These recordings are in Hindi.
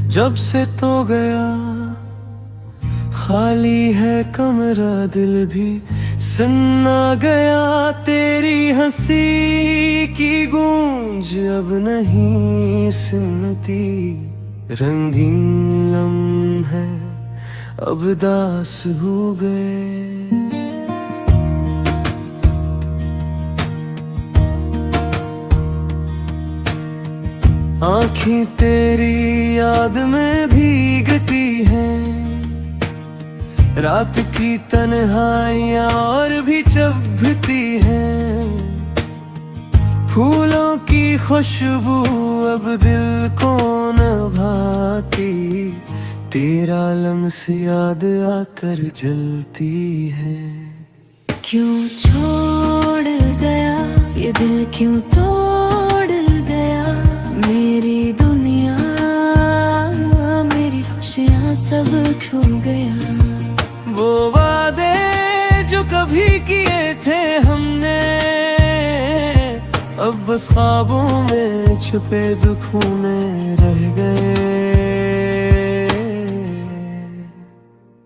जब से तो गया खाली है कमरा, दिल भी सुनना गया। तेरी हंसी की गूंज अब नहीं सुनती, रंगीन लम्हे अब दास हो गए। आँखें तेरी याद में भीगती हैं, रात की तन्हाइयाँ और भी चुभती हैं। फूलों की खुशबू अब दिल को न भाती, तेरा लम्स याद आकर जलती है। क्यों छोड़ गया ये दिल, क्यों तोड़ गया मेरी दुनिया, मेरी खुशियाँ सब खो गया। वो वादे जो कभी किए थे हमने, अब बस ख्वाबों में छुपे दुखों में रह गए।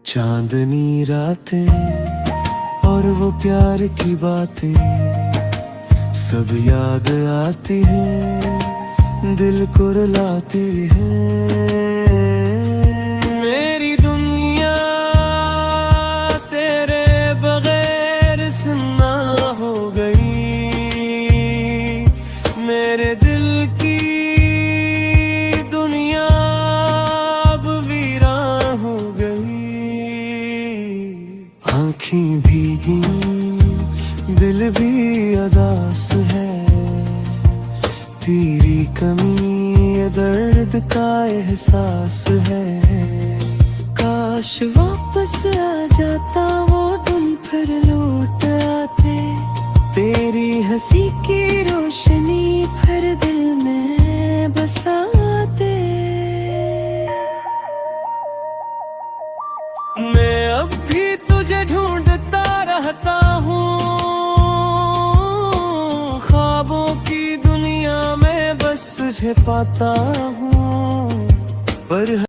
चांदनी रातें और वो प्यार की बातें सब याद आती हैं, दिल को रुलाती हैं। मेरी दुनिया तेरे बगैर सुन्ना हो गई, मेरे दिल की दुनिया अब वीरान हो गई। आँखें भीगी दिल भी अदास है, तेरी कमी ये दर्द का एहसास है। काश वापस आ जाता वो दिन फिर लौट आते, तेरी हंसी की रोशनी फिर दिल में बसाते। मैं अब भी तुझे ढूंढता रहता हूँ, ख्वाबों की दुनिया में बस तुझे पाता हूँ, पर